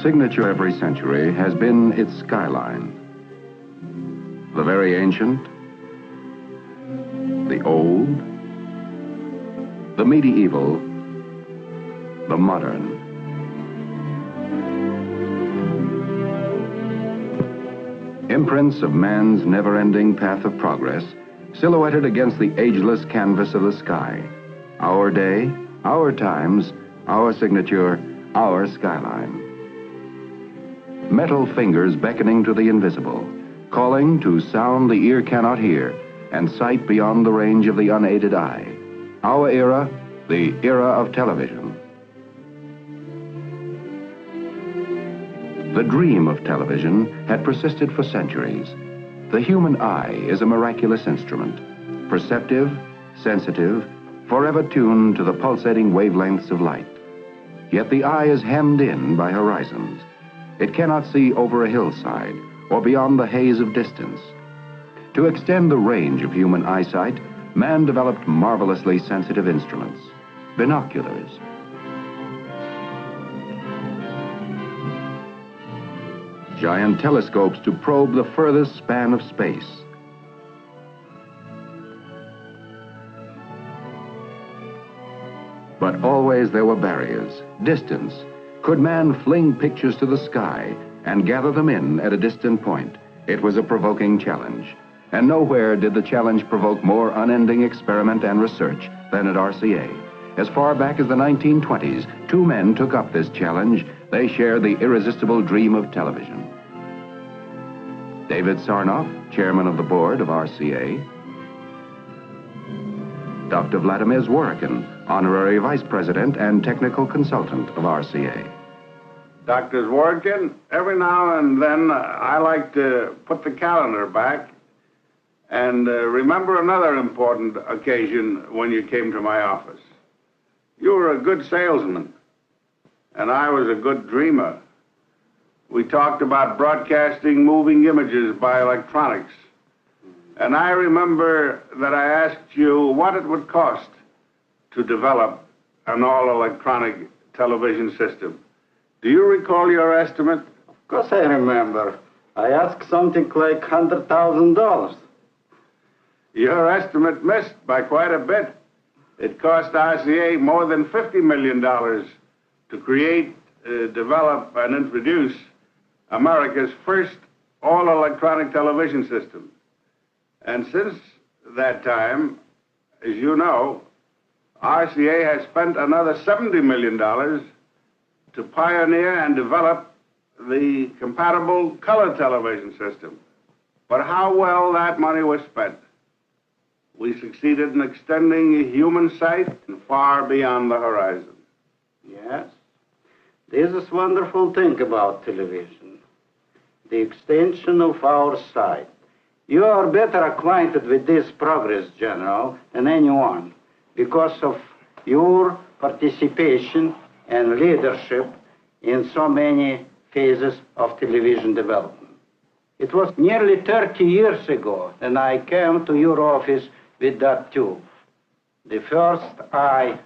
signature every century has been its skyline. The very ancient, the old, the medieval, the modern. Imprints of man's never-ending path of progress, silhouetted against the ageless canvas of the sky. Our day, our times, our signature, our skyline. Metal fingers beckoning to the invisible, calling to sound the ear cannot hear, and sight beyond the range of the unaided eye. Our era, the era of television. The dream of television had persisted for centuries. The human eye is a miraculous instrument, perceptive, sensitive, forever tuned to the pulsating wavelengths of light. Yet the eye is hemmed in by horizons. It cannot see over a hillside or beyond the haze of distance. To extend the range of human eyesight, man developed marvelously sensitive instruments, binoculars. Giant telescopes to probe the furthest span of space. But always there were barriers, distance. Could man fling pictures to the sky and gather them in at a distant point? It was a provoking challenge. And nowhere did the challenge provoke more unending experiment and research than at RCA. As far back as the 1920s, two men took up this challenge. They shared the irresistible dream of television. David Sarnoff, chairman of the board of RCA. Dr. Vladimir Zworykin, honorary vice president and technical consultant of RCA. Dr. Zworykin, every now and then I like to put the calendar back and remember another important occasion when you came to my office. You were a good salesman, and I was a good dreamer. We talked about broadcasting moving images by electronics. And I remember that I asked you what it would cost to develop an all-electronic television system. Do you recall your estimate? Of course I remember. I asked something like $100,000. Your estimate missed by quite a bit. It cost RCA more than $50 million to create, develop, and introduce America's first all-electronic television system. And since that time, as you know, RCA has spent another $70 million to pioneer and develop the compatible color television system. But how well that money was spent. We succeeded in extending human sight far beyond the horizon. Yes. This is wonderful thing about television. The extension of our sight. You are better acquainted with this progress, General, than anyone because of your participation and leadership in so many phases of television development. It was nearly 30 years ago when I came to your office with that tube, the first eye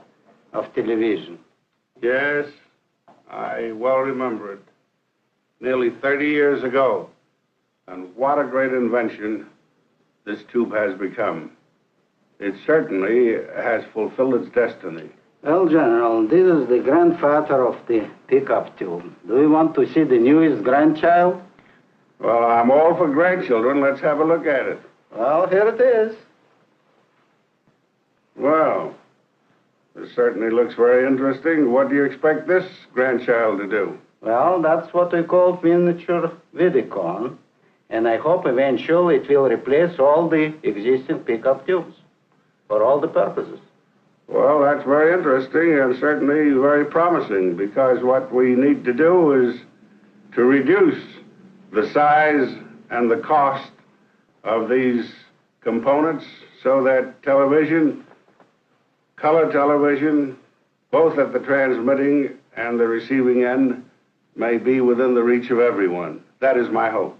of television. Yes, I well remember it. Nearly 30 years ago. And what a great invention this tube has become. It certainly has fulfilled its destiny. Well, General, this is the grandfather of the pickup tube. Do you want to see the newest grandchild? Well, I'm all for grandchildren. Let's have a look at it. Well, here it is. Well, this certainly looks very interesting. What do you expect this grandchild to do? Well, that's what we call miniature Vidicon. And I hope eventually it will replace all the existing pickup tubes for all the purposes. Well, that's very interesting and certainly very promising because what we need to do is to reduce the size and the cost of these components so that television, color television, both at the transmitting and the receiving end, may be within the reach of everyone. That is my hope.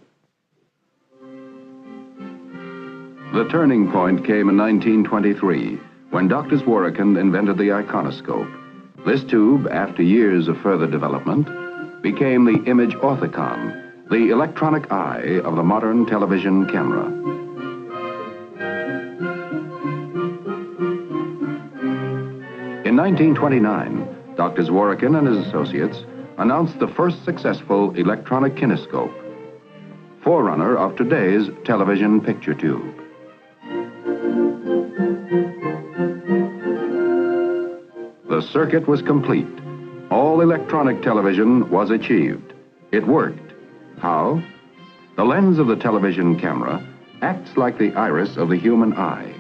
The turning point came in 1923 when Dr. Zworykin invented the iconoscope. This tube, after years of further development, became the image orthicon, the electronic eye of the modern television camera. In 1929, Dr. Zworykin and his associates announced the first successful electronic kinescope, forerunner of today's television picture tube. The circuit was complete. All electronic television was achieved. It worked. How? The lens of the television camera acts like the iris of the human eye.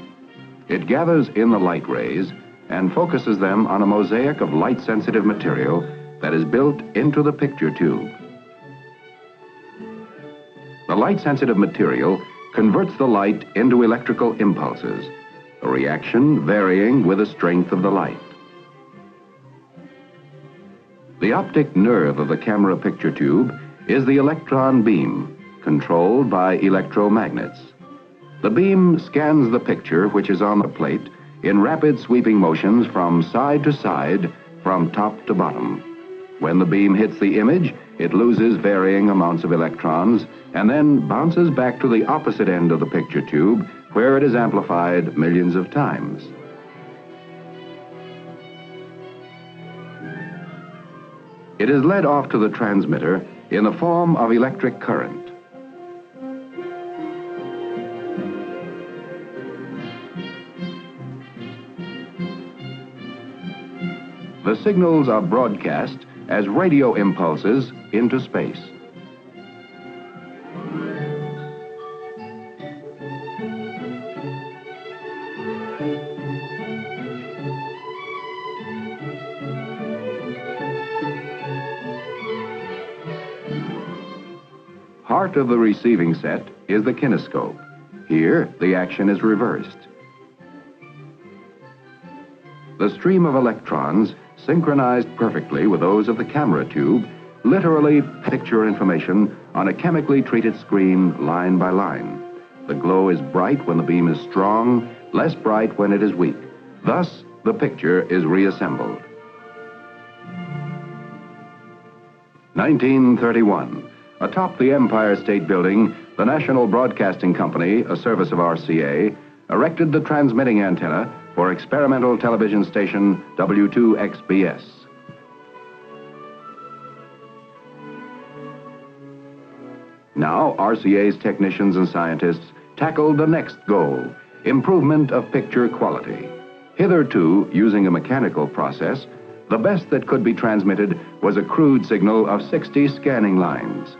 It gathers in the light rays and focuses them on a mosaic of light-sensitive material that is built into the picture tube. The light-sensitive material converts the light into electrical impulses, a reaction varying with the strength of the light. The optic nerve of the camera picture tube is the electron beam, controlled by electromagnets. The beam scans the picture, which is on the plate, in rapid sweeping motions from side to side, from top to bottom. When the beam hits the image, it loses varying amounts of electrons and then bounces back to the opposite end of the picture tube, where it is amplified millions of times. It is led off to the transmitter in the form of electric current. The signals are broadcast as radio impulses into space. Part of the receiving set is the kinescope. Here, the action is reversed. The stream of electrons, synchronized perfectly with those of the camera tube, literally picture information on a chemically treated screen line by line. The glow is bright when the beam is strong, less bright when it is weak. Thus, the picture is reassembled. 1931. Atop the Empire State Building, the National Broadcasting Company, a service of RCA, erected the transmitting antenna for experimental television station W2XBS. Now, RCA's technicians and scientists tackled the next goal, improvement of picture quality. Hitherto, using a mechanical process, the best that could be transmitted was a crude signal of 60 scanning lines.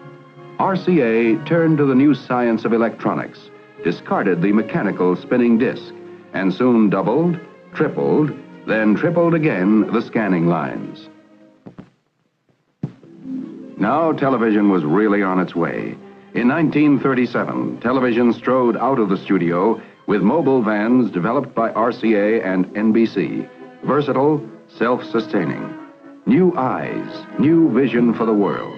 RCA turned to the new science of electronics, discarded the mechanical spinning disc, and soon doubled, tripled, then tripled again the scanning lines. Now television was really on its way. In 1937, television strode out of the studio with mobile vans developed by RCA and NBC, versatile, self-sustaining. New eyes, new vision for the world.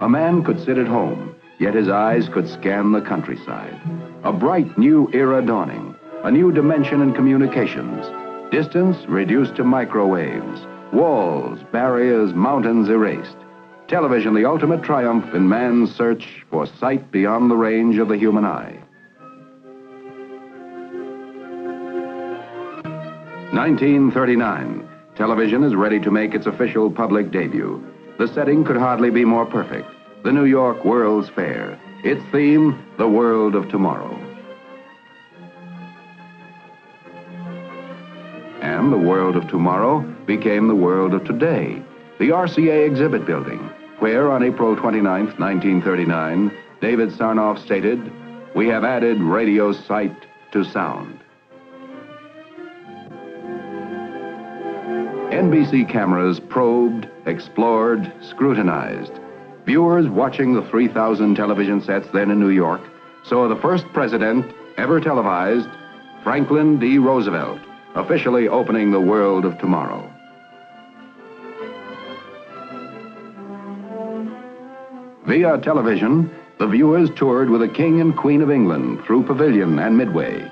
A man could sit at home, yet his eyes could scan the countryside. A bright new era dawning, a new dimension in communications. Distance reduced to microwaves. Walls, barriers, mountains erased. Television, the ultimate triumph in man's search for sight beyond the range of the human eye. 1939. Television is ready to make its official public debut. The setting could hardly be more perfect. The New York World's Fair. Its theme, the world of tomorrow. And the world of tomorrow became the world of today. The RCA exhibit building, where on April 29, 1939, David Sarnoff stated, "We have added radio sight to sound." NBC cameras probed, explored, scrutinized. Viewers watching the 3,000 television sets then in New York saw the first president ever televised, Franklin D. Roosevelt, officially opening the world of tomorrow. Via television, the viewers toured with the King and Queen of England through Pavilion and Midway.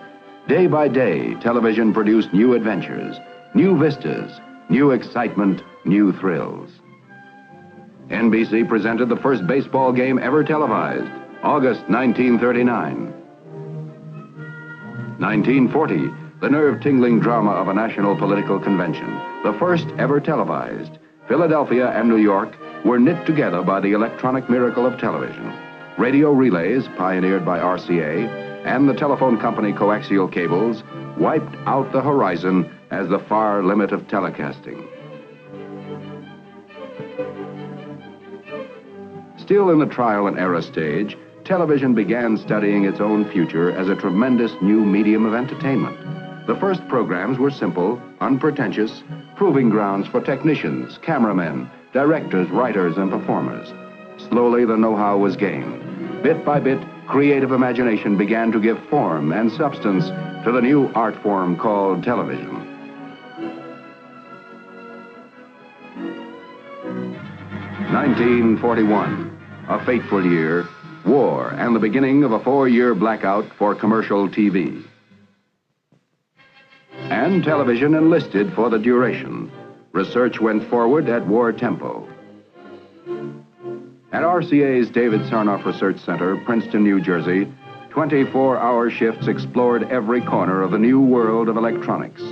Day by day, television produced new adventures, new vistas, new excitement, new thrills. NBC presented the first baseball game ever televised, August 1939. 1940, the nerve-tingling drama of a national political convention, the first ever televised. Philadelphia and New York were knit together by the electronic miracle of television. Radio relays, pioneered by RCA, and the telephone company coaxial cables, wiped out the horizon as the far limit of telecasting. Still in the trial and error stage, television began studying its own future as a tremendous new medium of entertainment. The first programs were simple, unpretentious, proving grounds for technicians, cameramen, directors, writers, and performers. Slowly, the know-how was gained. Bit by bit, creative imagination began to give form and substance to the new art form called television. (1941), a fateful year, war, and the beginning of a 4-year blackout for commercial TV. And television enlisted for the duration. Research went forward at war tempo. At RCA's David Sarnoff Research Center, Princeton, New Jersey, 24-hour shifts explored every corner of the new world of electronics.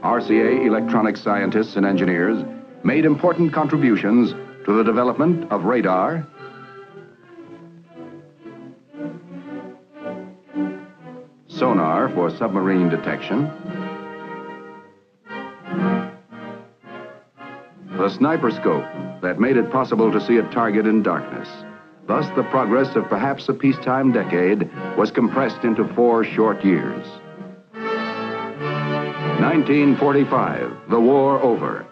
RCA electronic scientists and engineers made important contributions to the development of radar, sonar for submarine detection, the sniper scope that made it possible to see a target in darkness. Thus, the progress of perhaps a peacetime decade was compressed into 4 short years. 1945, the war over.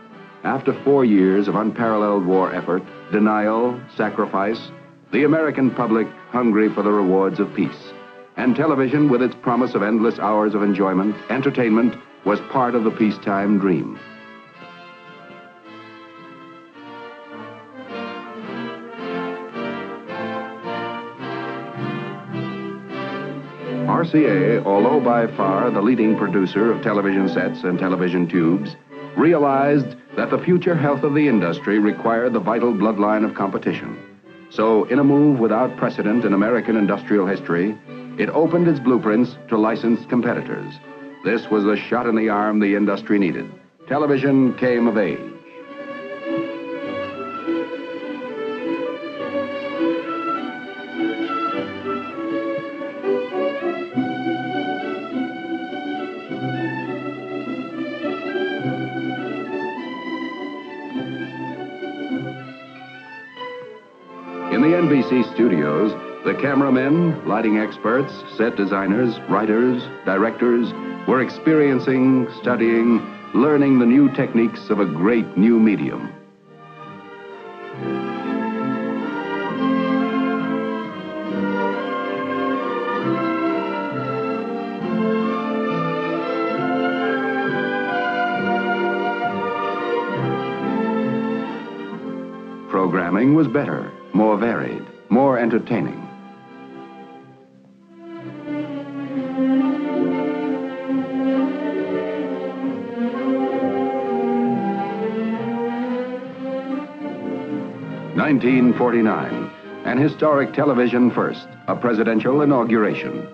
After 4 years of unparalleled war effort, denial, sacrifice, the American public hungry for the rewards of peace. And television, with its promise of endless hours of enjoyment, entertainment, was part of the peacetime dream. RCA, although by far the leading producer of television sets and television tubes, realized that the future health of the industry required the vital bloodline of competition. So, in a move without precedent in American industrial history, it opened its blueprints to licensed competitors. This was the shot in the arm the industry needed. Television came of age. In the NBC studios, the cameramen, lighting experts, set designers, writers, directors were experiencing, studying, learning the new techniques of a great new medium. Programming was better, more varied, more entertaining. (1949), an historic television first, a presidential inauguration.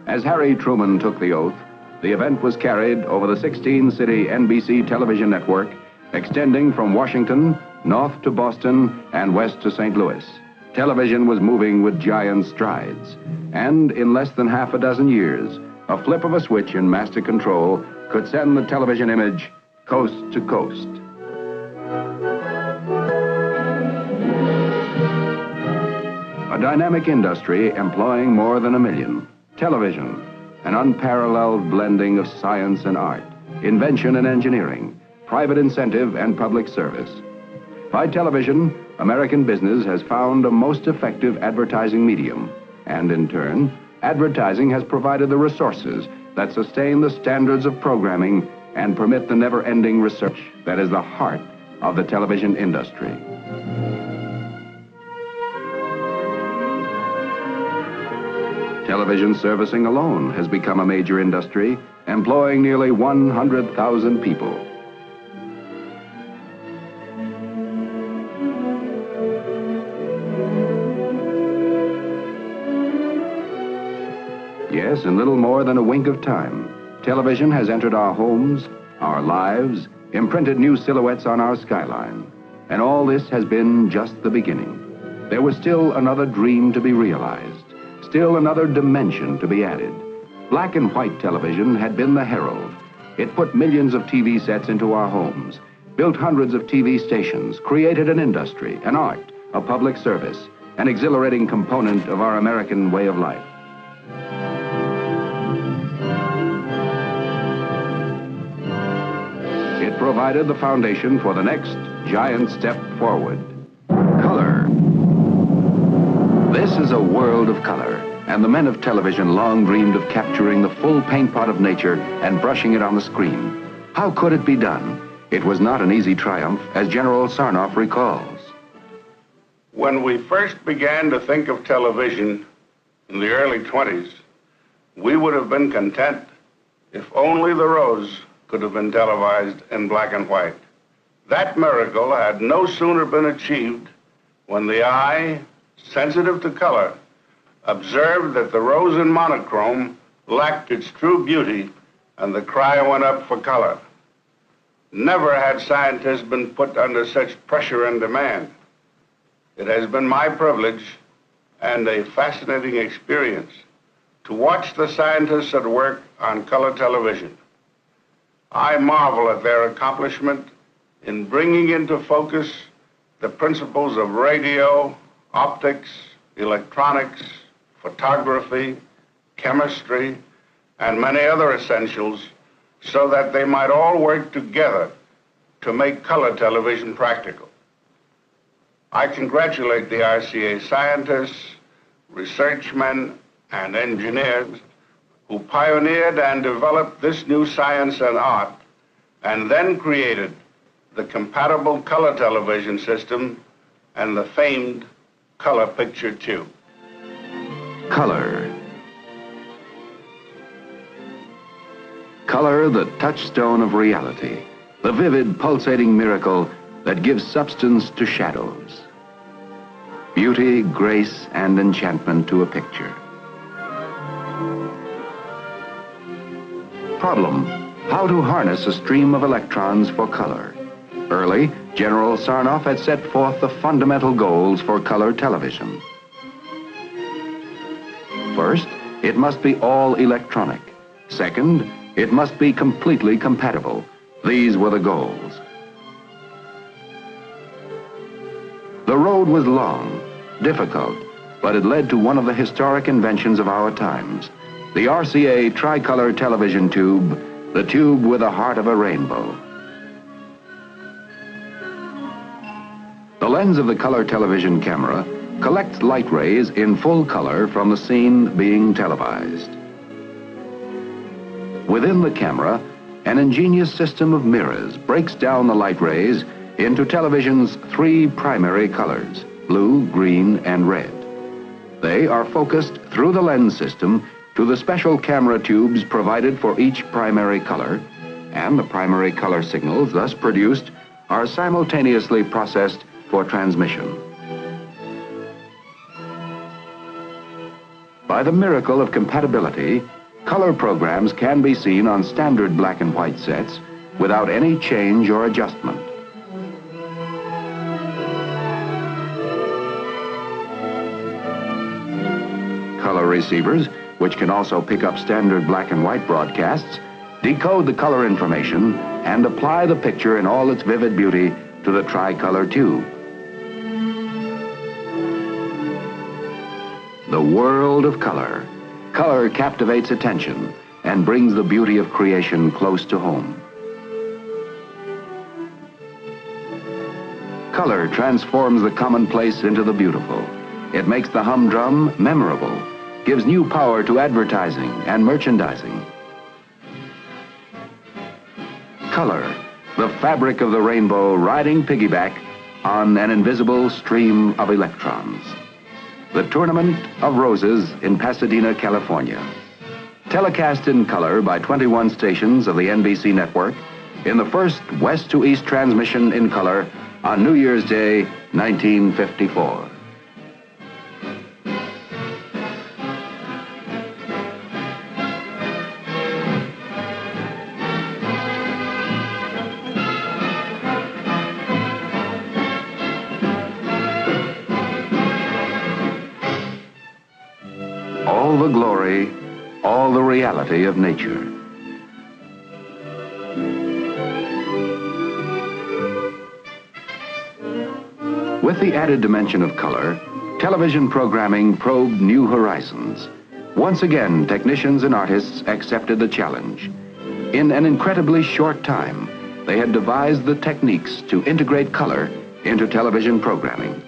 As Harry Truman took the oath, the event was carried over the 16-city NBC television network, extending from Washington north to Boston and west to St. Louis. Television was moving with giant strides, and in less than half a dozen years, a flip of a switch in master control could send the television image coast to coast. A dynamic industry employing more than 1 million. Television, an unparalleled blending of science and art, invention and engineering, private incentive and public service. By television, American business has found a most effective advertising medium, and in turn, advertising has provided the resources that sustain the standards of programming and permit the never-ending research that is the heart of the television industry. Television servicing alone has become a major industry, employing nearly 100,000 people. Yes, in little more than a wink of time, television has entered our homes, our lives, imprinted new silhouettes on our skyline. And all this has been just the beginning. There was still another dream to be realized, still another dimension to be added. Black and white television had been the herald. It put millions of TV sets into our homes, built hundreds of TV stations, created an industry, an art, a public service, an exhilarating component of our American way of life. It provided the foundation for the next giant step forward. Color. This is a world of color, and the men of television long dreamed of capturing the full paint pot of nature and brushing it on the screen. How could it be done? It was not an easy triumph, as General Sarnoff recalls. When we first began to think of television in the early 20s, we would have been content if only the rose could have been televised in black and white. That miracle had no sooner been achieved when the eye, sensitive to color, observed that the rose in monochrome lacked its true beauty, and the cry went up for color. Never had scientists been put under such pressure and demand. It has been my privilege and a fascinating experience to watch the scientists at work on color television. I marvel at their accomplishment in bringing into focus the principles of radio, optics, electronics, photography, chemistry, and many other essentials so that they might all work together to make color television practical. I congratulate the RCA scientists, researchmen, and engineers who pioneered and developed this new science and art, and then created the compatible color television system and the famed color picture tube. Color. Color, the touchstone of reality, the vivid, pulsating miracle that gives substance to shadows, beauty, grace, and enchantment to a picture. Problem: how to harness a stream of electrons for color. Early, General Sarnoff had set forth the fundamental goals for color television. First, it must be all electronic. Second, it must be completely compatible. These were the goals. The road was long, difficult, but it led to one of the historic inventions of our times, the RCA tricolor television tube, the tube with the heart of a rainbow. The lens of the color television camera collects light rays in full color from the scene being televised. Within the camera, an ingenious system of mirrors breaks down the light rays into television's three primary colors, blue, green, and red. They are focused through the lens system to the special camera tubes provided for each primary color, and the primary color signals thus produced are simultaneously processed for transmission. By the miracle of compatibility, color programs can be seen on standard black and white sets without any change or adjustment. Color receivers, which can also pick up standard black and white broadcasts, decode the color information and apply the picture in all its vivid beauty to the tricolor tube. The world of color. Color captivates attention and brings the beauty of creation close to home. Color transforms the commonplace into the beautiful. It makes the humdrum memorable, gives new power to advertising and merchandising. color, the fabric of the rainbow riding piggyback on an invisible stream of electrons. The Tournament of Roses in Pasadena, California. Telecast in color by 21 stations of the NBC network in the first west to east transmission in color on New Year's Day, 1954. All the glory, all the reality of nature. With the added dimension of color, television programming probed new horizons. Once again, technicians and artists accepted the challenge. In an incredibly short time, they had devised the techniques to integrate color into television programming.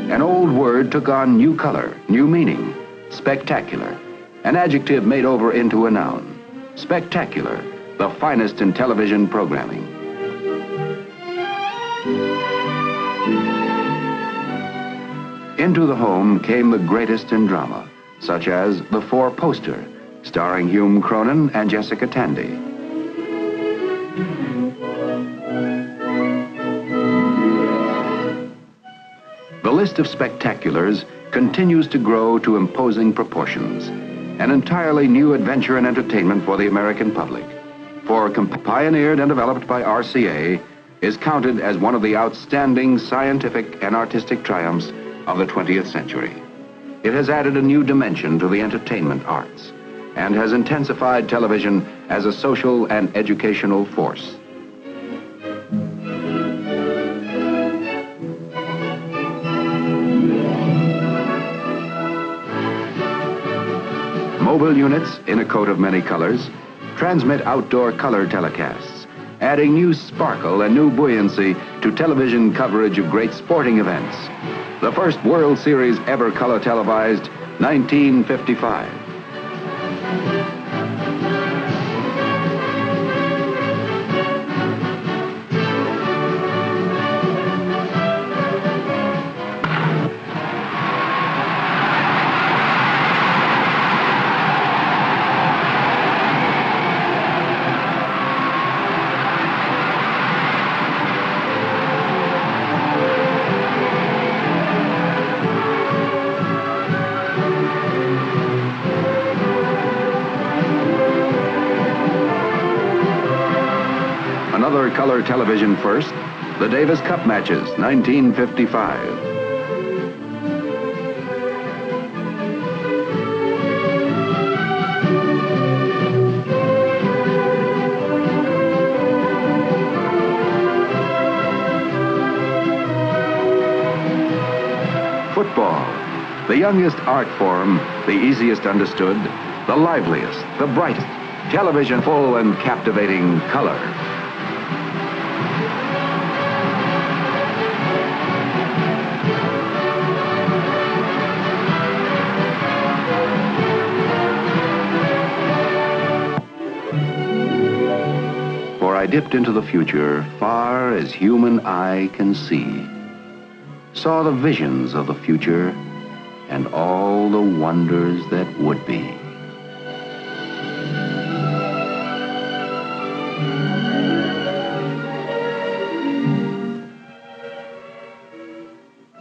An old word took on new color, new meaning. Spectacular, an adjective made over into a noun. Spectacular, the finest in television programming. Into the home came the greatest in drama, such as The Four Poster, starring Hume Cronin and Jessica Tandy. The list of spectaculars continues to grow to imposing proportions. An entirely new adventure and entertainment for the American public. For pioneered and developed by RCA, is counted as one of the outstanding scientific and artistic triumphs of the 20th century. It has added a new dimension to the entertainment arts and has intensified television as a social and educational force. Mobile units in a coat of many colors transmit outdoor color telecasts, adding new sparkle and new buoyancy to television coverage of great sporting events. The first World Series ever color televised, 1955. Another color television first, the Davis Cup matches, 1955. Football, the youngest art form, the easiest understood, the liveliest, the brightest, television full and captivating color. I dipped into the future, far as human eye can see, saw the visions of the future and all the wonders that would be.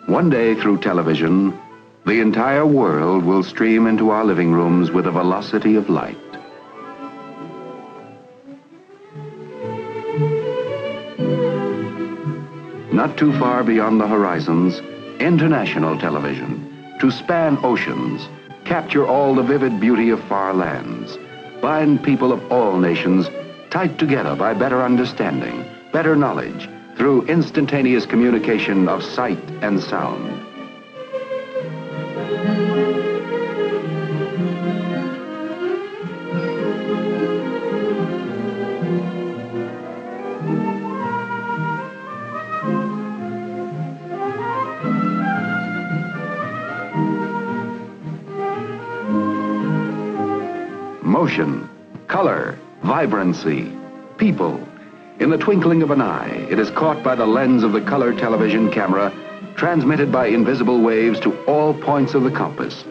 One day through television, the entire world will stream into our living rooms with the velocity of light. Not too far beyond the horizons, international television, to span oceans, capture all the vivid beauty of far lands, bind people of all nations tight together by better understanding, better knowledge, through instantaneous communication of sight and sound. Motion, color, vibrancy, people. In the twinkling of an eye, it is caught by the lens of the color television camera, transmitted by invisible waves to all points of the compass.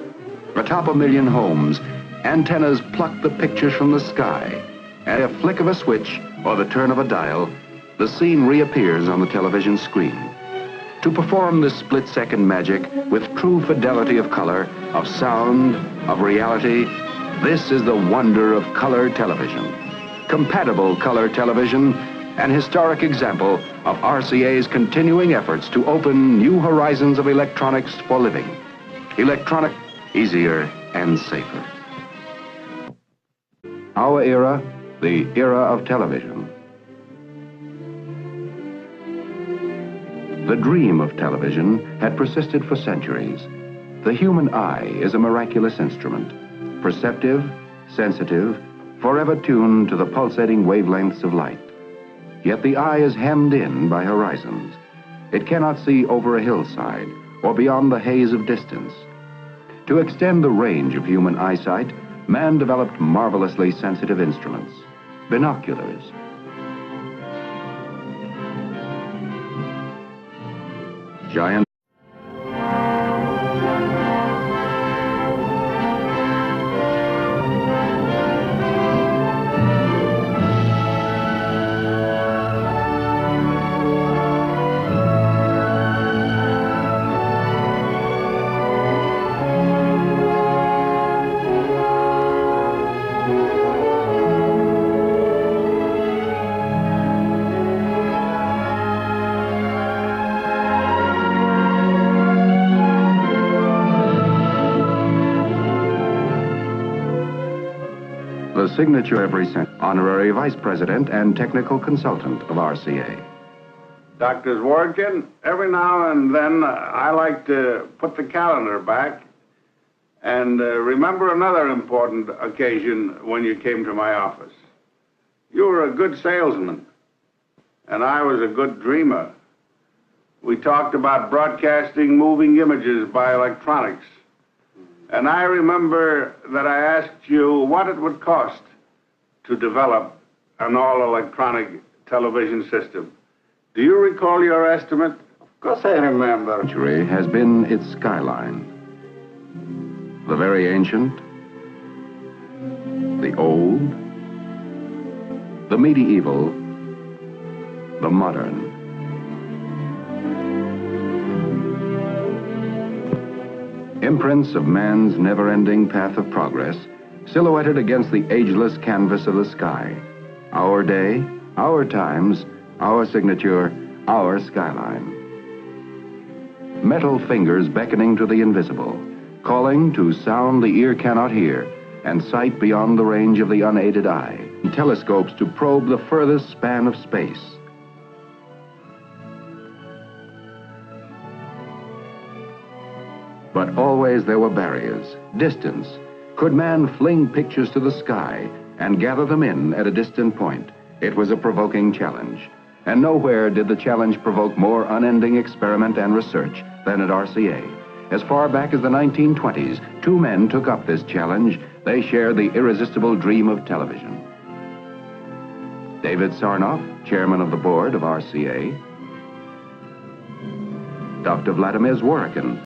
Atop a million homes, antennas pluck the pictures from the sky. At a flick of a switch or the turn of a dial, the scene reappears on the television screen. To perform this split-second magic with true fidelity of color, of sound, of reality, this is the wonder of color television. Compatible color television, an historic example of RCA's continuing efforts to open new horizons of electronics for living. Electronic, easier and safer. Our era, the era of television. The dream of television had persisted for centuries. The human eye is a miraculous instrument, perceptive, sensitive, forever tuned to the pulsating wavelengths of light. Yet the eye is hemmed in by horizons. It cannot see over a hillside or beyond the haze of distance. To extend the range of human eyesight, man developed marvelously sensitive instruments, binoculars. Giant the signature every honorary vice president and technical consultant of RCA. Dr. Zworykin, every now and then I like to put the calendar back and remember another important occasion when you came to my office. You were a good salesman, and I was a good dreamer. We talked about broadcasting moving images by electronics. And I remember that I asked you what it would cost to develop an all-electronic television system. Do you recall your estimate? Of course I remember. Century has been its skyline. The very ancient, the old, the medieval, the modern. Imprints of man's never-ending path of progress, silhouetted against the ageless canvas of the sky. Our day, our times, our signature, our skyline. Metal fingers beckoning to the invisible, calling to sound the ear cannot hear, and sight beyond the range of the unaided eye. Telescopes to probe the furthest span of space. But always there were barriers, distance. Could man fling pictures to the sky and gather them in at a distant point? It was a provoking challenge. And nowhere did the challenge provoke more unending experiment and research than at RCA. As far back as the 1920s, two men took up this challenge. They shared the irresistible dream of television. David Sarnoff, chairman of the board of RCA. Dr. Vladimir Zworykin,